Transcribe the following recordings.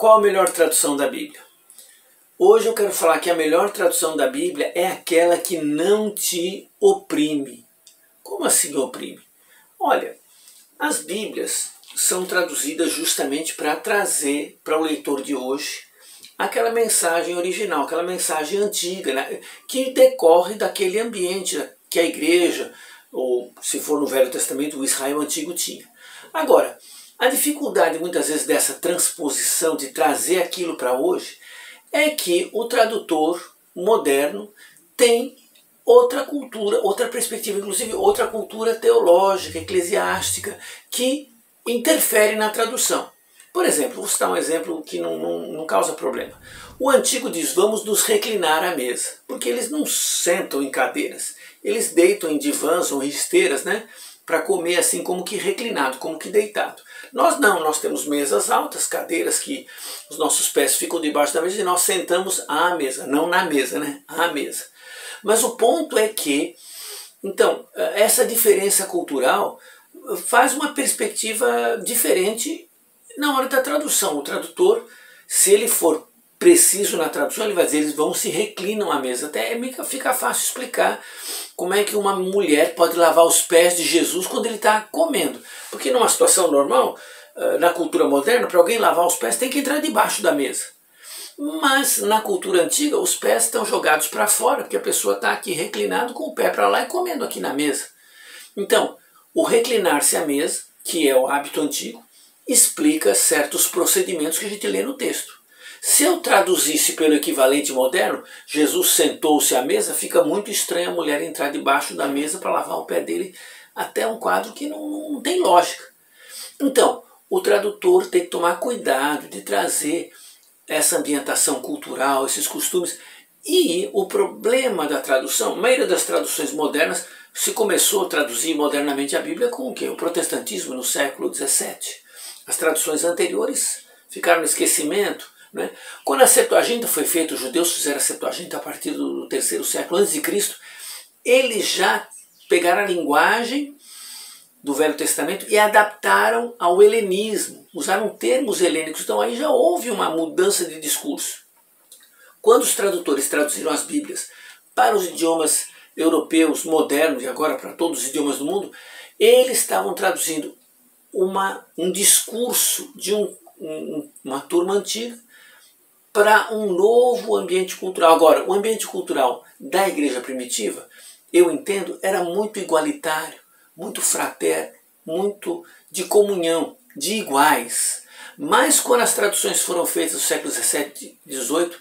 Qual a melhor tradução da Bíblia? Hoje eu quero falar que a melhor tradução da Bíblia é aquela que não te oprime. Como assim oprime? Olha, as Bíblias são traduzidas justamente para trazer para o leitor de hoje aquela mensagem original, aquela mensagem antiga, né, que decorre daquele ambiente que a igreja, ou se for no Velho Testamento, o Israel antigo tinha. Agora, a dificuldade muitas vezes dessa transposição, de trazer aquilo para hoje, é que o tradutor moderno tem outra cultura, outra perspectiva, inclusive outra cultura teológica, eclesiástica, que interfere na tradução. Por exemplo, vou citar um exemplo que não causa problema. O antigo diz, vamos nos reclinar à mesa, porque eles não sentam em cadeiras, eles deitam em divãs ou em esteiras, né, para comer assim como que reclinado, como que deitado. Nós não, nós temos mesas altas, cadeiras que os nossos pés ficam debaixo da mesa e nós sentamos à mesa, não na mesa, né, à mesa. Mas o ponto é que, então, essa diferença cultural faz uma perspectiva diferente na hora da tradução. O tradutor, se ele for preciso na tradução, ele vai dizer, eles vão se reclinam à mesa. Até fica fácil explicar como é que uma mulher pode lavar os pés de Jesus quando ele está comendo. Porque numa situação normal, na cultura moderna, para alguém lavar os pés tem que entrar debaixo da mesa. Mas na cultura antiga, os pés estão jogados para fora, porque a pessoa está aqui reclinado com o pé para lá e comendo aqui na mesa. Então, o reclinar-se à mesa, que é o hábito antigo, explica certos procedimentos que a gente lê no texto. Se eu traduzisse pelo equivalente moderno, Jesus sentou-se à mesa, fica muito estranho a mulher entrar debaixo da mesa para lavar o pé dele, até um quadro que não tem lógica. Então, o tradutor tem que tomar cuidado de trazer essa ambientação cultural, esses costumes. E o problema da tradução, a maioria das traduções modernas, se começou a traduzir modernamente a Bíblia com o quê? O protestantismo no século XVII. As traduções anteriores ficaram no esquecimento. Né? Quando a Septuaginta foi feita, os judeus fizeram a Septuaginta a partir do terceiro século a.C., eles já pegaram a linguagem do Velho Testamento e adaptaram ao helenismo, usaram termos helênicos, então aí já houve uma mudança de discurso. Quando os tradutores traduziram as Bíblias para os idiomas europeus modernos e agora para todos os idiomas do mundo, eles estavam traduzindo um discurso de uma turma antiga para um novo ambiente cultural. Agora, o ambiente cultural da igreja primitiva, eu entendo, era muito igualitário, muito fraterno, muito de comunhão, de iguais. Mas quando as traduções foram feitas no século XVII e XVIII,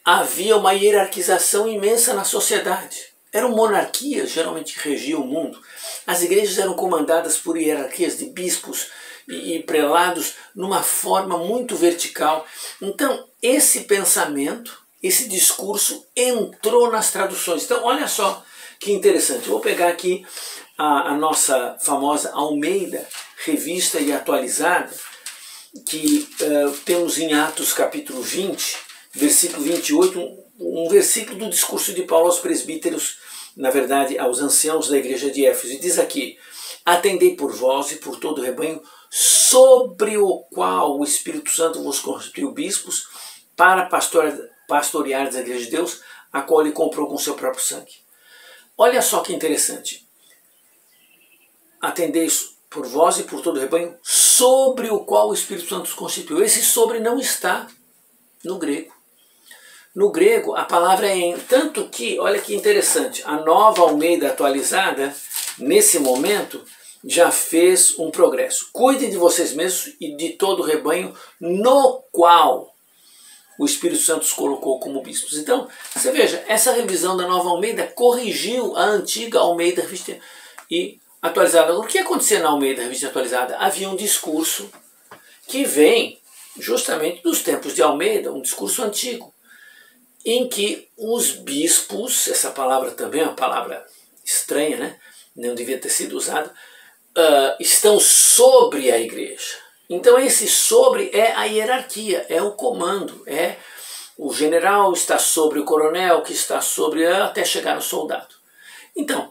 havia uma hierarquização imensa na sociedade. Eram monarquias, geralmente, que regiam o mundo. As igrejas eram comandadas por hierarquias de bispos e prelados numa forma muito vertical. Então, esse pensamento, esse discurso entrou nas traduções. Então, olha só que interessante. Eu vou pegar aqui a nossa famosa Almeida, revista e atualizada, que temos em Atos capítulo 20, versículo 28, um versículo do discurso de Paulo aos presbíteros, na verdade aos anciãos da igreja de Éfeso. E diz aqui, atendei por vós e por todo o rebanho, sobre o qual o Espírito Santo vos constituiu bispos, para pastorear a igreja de Deus, a qual ele comprou com seu próprio sangue. Olha só que interessante. Atendei por vós e por todo o rebanho, sobre o qual o Espírito Santo os constituiu. Esse sobre não está no grego. No grego, a palavra é em, tanto que, olha que interessante, a nova Almeida atualizada, nesse momento, já fez um progresso. Cuidem de vocês mesmos e de todo o rebanho no qual o Espírito Santo os colocou como bispos. Então, você veja, essa revisão da nova Almeida corrigiu a antiga Almeida revista e atualizada. Agora, o que acontecia na Almeida revista atualizada? Havia um discurso que vem justamente dos tempos de Almeida, um discurso antigo, em que os bispos, essa palavra também é uma palavra estranha, né? Não devia ter sido usada, estão sobre a igreja. Então esse sobre é a hierarquia, é o comando, é o general está sobre o coronel, que está sobre até chegar no soldado. Então,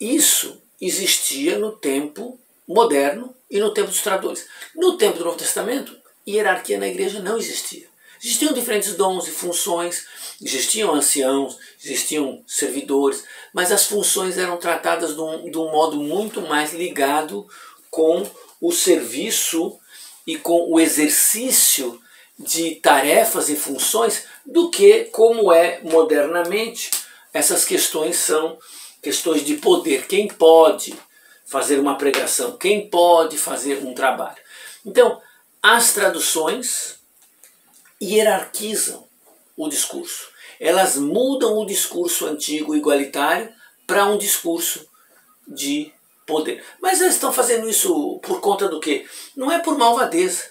isso existia no tempo moderno e no tempo dos tradutores. No tempo do Novo Testamento, hierarquia na igreja não existia. Existiam diferentes dons e funções, existiam anciãos, existiam servidores, mas as funções eram tratadas de um modo muito mais ligado com o serviço e com o exercício de tarefas e funções do que como é modernamente. Essas questões são questões de poder. Quem pode fazer uma pregação? Quem pode fazer um trabalho? Então, as traduções hierarquizam o discurso. Elas mudam o discurso antigo igualitário para um discurso de poder. Mas eles estão fazendo isso por conta do quê? Não é por malvadeza.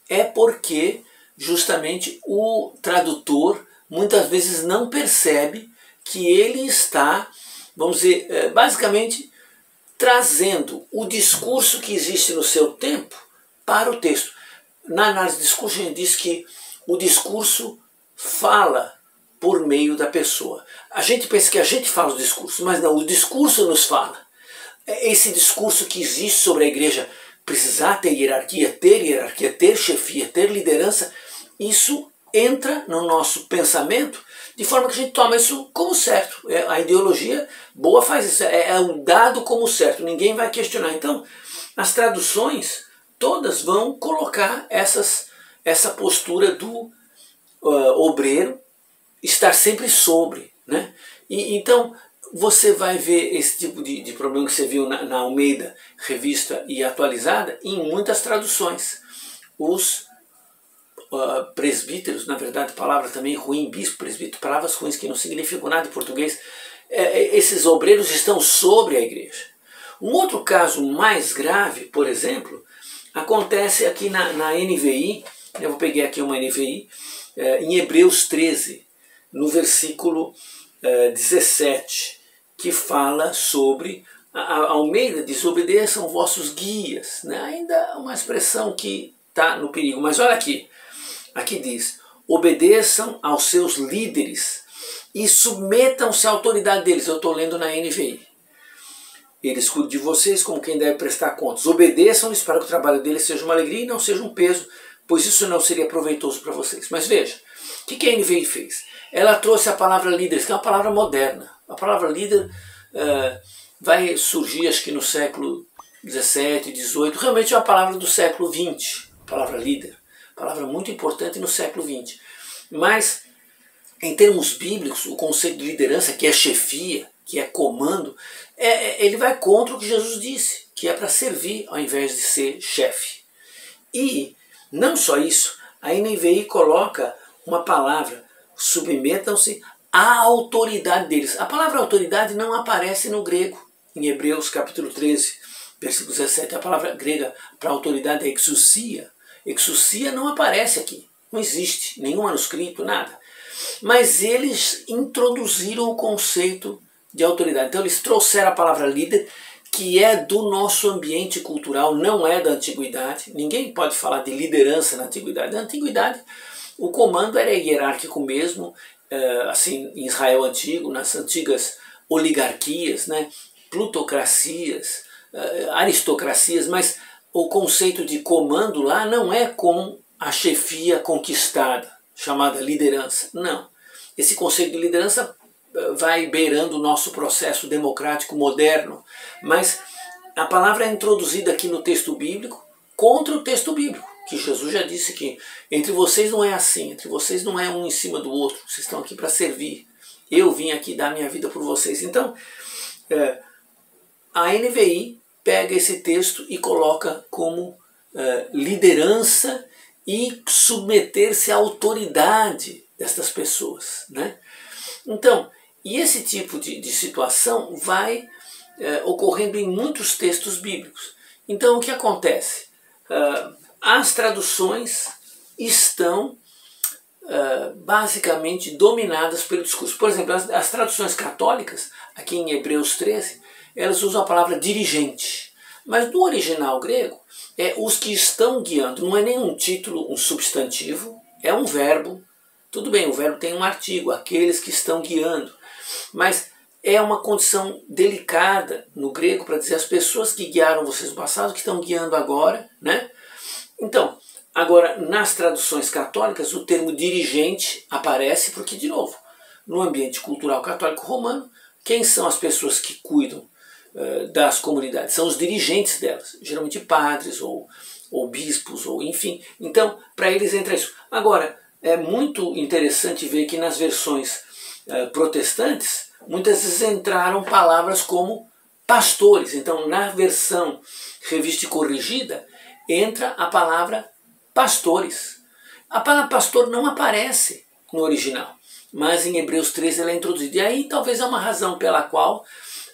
É porque justamente o tradutor muitas vezes não percebe que ele está, vamos dizer, basicamente trazendo o discurso que existe no seu tempo para o texto. Na análise de discurso a gente diz que o discurso fala por meio da pessoa. A gente pensa que a gente fala o discurso, mas não, o discurso nos fala. Esse discurso que existe sobre a igreja precisar ter hierarquia, ter chefia, ter liderança, isso entra no nosso pensamento de forma que a gente toma isso como certo. A ideologia boa faz isso, é um dado como certo, ninguém vai questionar. Então, as traduções todas vão colocar essa postura do obreiro estar sempre sobre, né? Então, você vai ver esse tipo de problema que você viu na Almeida, revista e atualizada, em muitas traduções. Os presbíteros, na verdade, palavra também ruim, bispo, presbítero, palavras ruins que não significam nada em português, esses obreiros estão sobre a igreja. Um outro caso mais grave, por exemplo, acontece aqui na NVI, eu vou pegar aqui uma NVI, em Hebreus 13, no versículo 17, que fala sobre, a Almeida diz, obedeçam vossos guias, né? Ainda uma expressão que está no perigo, mas olha aqui, aqui diz, obedeçam aos seus líderes e submetam-se à autoridade deles. Eu estou lendo na NVI. Eles cuidam de vocês como quem deve prestar contas. Obedeçam-lhes para que o trabalho deles seja uma alegria e não seja um peso, pois isso não seria proveitoso para vocês. Mas veja, o que a NVI fez? Ela trouxe a palavra líderes, que é uma palavra moderna. A palavra líder vai surgir, acho que no século 17, 18, realmente é uma palavra do século 20, a palavra líder. Palavra muito importante no século 20. Mas, em termos bíblicos, o conceito de liderança, que é chefia, que é comando, ele vai contra o que Jesus disse, que é para servir ao invés de ser chefe. E, não só isso, a NVI coloca uma palavra, submetam-se à autoridade deles. A palavra autoridade não aparece no grego, em Hebreus capítulo 13, versículo 17. A palavra grega para autoridade é exousia. Exousia não aparece aqui, não existe, nenhum manuscrito, nada. Mas eles introduziram o conceito de autoridade. Então eles trouxeram a palavra líder, que é do nosso ambiente cultural, não é da antiguidade. Ninguém pode falar de liderança na antiguidade. Na antiguidade o comando era hierárquico mesmo, assim, em Israel antigo, nas antigas oligarquias, né, plutocracias, aristocracias, mas o conceito de comando lá não é com a chefia conquistada, chamada liderança. Não. Esse conceito de liderança vai beirando o nosso processo democrático moderno, mas a palavra é introduzida aqui no texto bíblico contra o texto bíblico, que Jesus já disse que entre vocês não é assim, entre vocês não é um em cima do outro, vocês estão aqui para servir. Eu vim aqui dar minha vida por vocês. Então, a NVI pega esse texto e coloca como liderança e submeter-se à autoridade destas pessoas, né? Então, e esse tipo de situação vai ocorrendo em muitos textos bíblicos. Então, o que acontece? As traduções estão basicamente dominadas pelo discurso. Por exemplo, as traduções católicas, aqui em Hebreus 13, elas usam a palavra dirigente. Mas no original grego, os que estão guiando, não é nenhum título, um substantivo, é um verbo. Tudo bem, o verbo tem um artigo, aqueles que estão guiando. Mas é uma condição delicada no grego para dizer as pessoas que guiaram vocês no passado, que estão guiando agora, né? Então, Agora, nas traduções católicas, o termo dirigente aparece porque, de novo, no ambiente cultural católico romano, quem são as pessoas que cuidam das comunidades? São os dirigentes delas, geralmente padres ou bispos, ou enfim. Então, para eles entra isso. Agora, é muito interessante ver que nas versões protestantes, muitas vezes entraram palavras como pastores. Então, na versão revista e corrigida, entra a palavra pastores. A palavra pastor não aparece no original, mas em Hebreus 13 ela é introduzida. E aí talvez é uma razão pela qual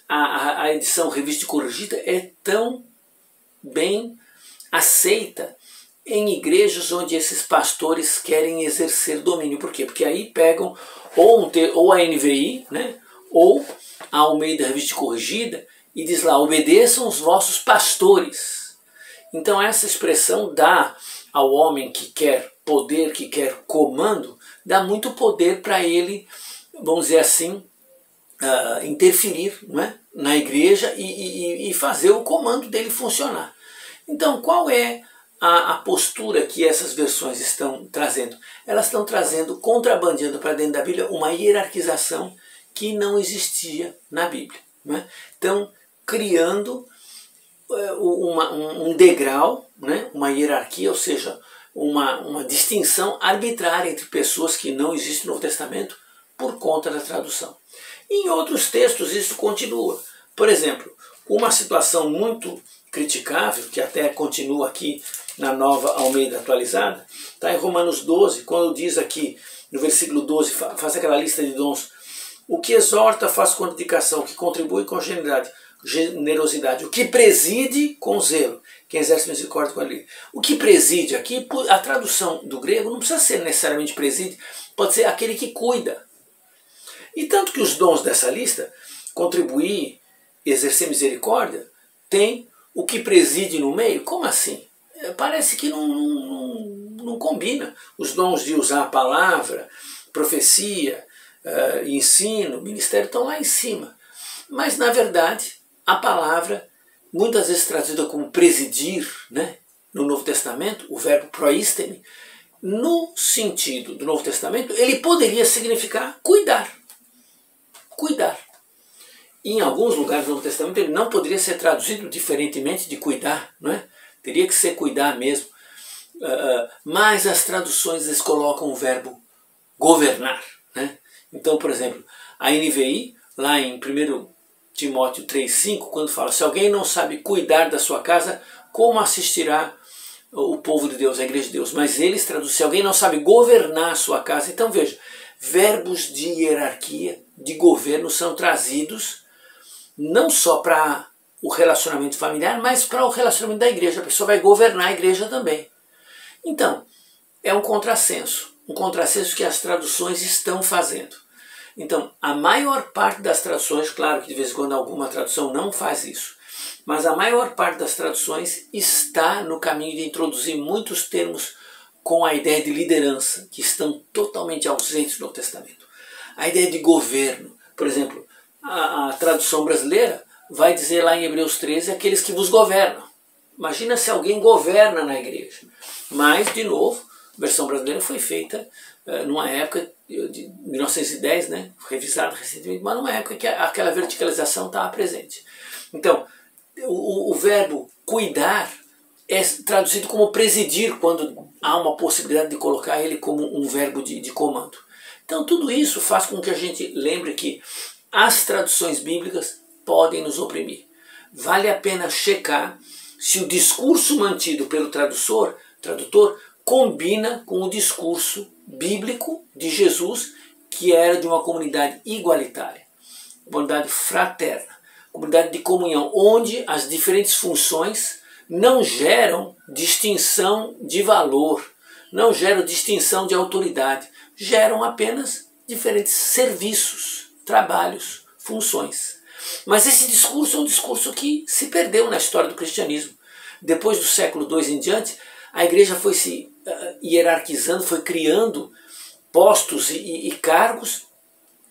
a edição revista e corrigida é tão bem aceita em igrejas onde esses pastores querem exercer domínio. Por quê? Porque aí pegam ou a NVI, né, ou a Almeida Revista e Corrigida, e diz lá, obedeçam os vossos pastores. Então essa expressão dá ao homem que quer poder, que quer comando, dá muito poder para ele, vamos dizer assim, interferir, não é, na igreja e fazer o comando dele funcionar. Então qual é a postura que essas versões estão trazendo? Elas estão trazendo, contrabandeando para dentro da Bíblia, uma hierarquização que não existia na Bíblia. Não é? Então, criando um degrau, né? Uma hierarquia, ou seja, uma distinção arbitrária entre pessoas que não existem no Novo Testamento por conta da tradução. Em outros textos isso continua. Por exemplo, uma situação muito criticável, que até continua aqui na Nova Almeida Atualizada, está em Romanos 12, quando diz aqui, no versículo 12, faz aquela lista de dons: o que exorta faz com dedicação, o que contribui com generosidade, o que preside com zelo, quem exerce misericórdia com alegria. O que preside aqui, a tradução do grego não precisa ser necessariamente preside, pode ser aquele que cuida. E tanto que os dons dessa lista, contribuir, exercer misericórdia, tem o que preside no meio. Como assim? Parece que não combina. Os dons de usar a palavra, profecia, ensino, ministério estão lá em cima. Mas na verdade a palavra, muitas vezes traduzida como presidir, né, no Novo Testamento, o verbo proistemi, no sentido do Novo Testamento, ele poderia significar cuidar. Cuidar. Em alguns lugares do Novo Testamento ele não poderia ser traduzido diferentemente de cuidar, não é? Teria que ser cuidar mesmo. Mas as traduções eles colocam o verbo governar, né? Então, por exemplo, a NVI, lá em 1 Timóteo 3,5, quando fala: se alguém não sabe cuidar da sua casa, como assistirá o povo de Deus, a igreja de Deus? Mas eles traduzem: se alguém não sabe governar a sua casa. Então veja, verbos de hierarquia, de governo são trazidos não só para o relacionamento familiar, mas para o relacionamento da igreja. A pessoa vai governar a igreja também. Então, é um contrassenso que as traduções estão fazendo. Então, a maior parte das traduções, claro que de vez em quando alguma tradução não faz isso, mas a maior parte das traduções está no caminho de introduzir muitos termos com a ideia de liderança, que estão totalmente ausentes no Novo Testamento. A ideia de governo, por exemplo, a tradução brasileira vai dizer lá em Hebreus 13, aqueles que vos governam. Imagina se alguém governa na igreja. Mas, de novo, a versão brasileira foi feita numa época de 1910, né, revisada recentemente, mas numa época que aquela verticalização estava presente. Então, o verbo cuidar é traduzido como presidir, quando há uma possibilidade de colocar ele como um verbo de comando. Então tudo isso faz com que a gente lembre que as traduções bíblicas podem nos oprimir. Vale a pena checar se o discurso mantido pelo tradutor combina com o discurso bíblico de Jesus, que era de uma comunidade igualitária, comunidade fraterna, comunidade de comunhão, onde as diferentes funções não geram distinção de valor, não geram distinção de autoridade, geram apenas diferentes serviços, trabalhos, funções. Mas esse discurso é um discurso que se perdeu na história do cristianismo. Depois do século II em diante, a igreja foi se hierarquizando, foi criando postos e cargos,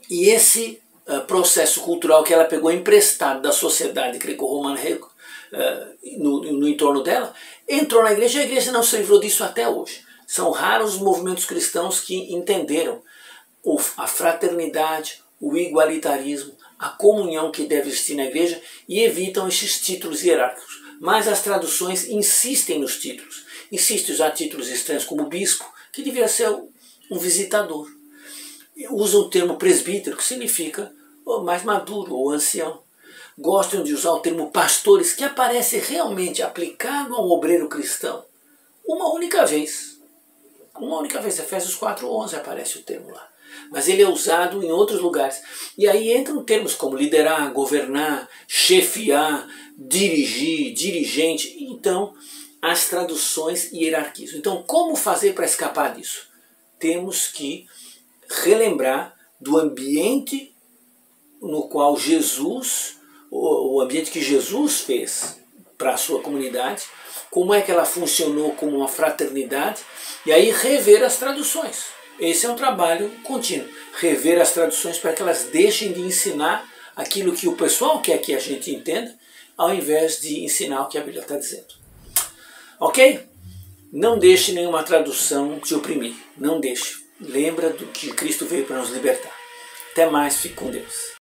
e esse processo cultural que ela pegou emprestado da sociedade greco-romana no entorno dela, entrou na igreja e a igreja não se livrou disso até hoje. São raros os movimentos cristãos que entenderam a fraternidade, o igualitarismo, a comunhão que deve existir na igreja e evitam esses títulos hierárquicos. Mas as traduções insistem nos títulos. Insistem em usar títulos estranhos como bispo, que deveria ser um visitador. Usam o termo presbítero, que significa mais maduro ou ancião. Gostam de usar o termo pastores, que aparece realmente aplicado ao obreiro cristão uma única vez. Uma única vez, Efésios 4:11 aparece o termo lá. Mas ele é usado em outros lugares. E aí entram termos como liderar, governar, chefiar, dirigir, dirigente. Então, as traduções hierarquizam. Então, como fazer para escapar disso? Temos que relembrar do ambiente no qual Jesus, o ambiente que Jesus fez para a sua comunidade, como é que ela funcionou como uma fraternidade, e aí rever as traduções. Esse é um trabalho contínuo, rever as traduções para que elas deixem de ensinar aquilo que o pessoal quer que a gente entenda, ao invés de ensinar o que a Bíblia está dizendo. Ok? Não deixe nenhuma tradução te oprimir, não deixe. Lembra do que Cristo veio para nos libertar. Até mais, fique com Deus.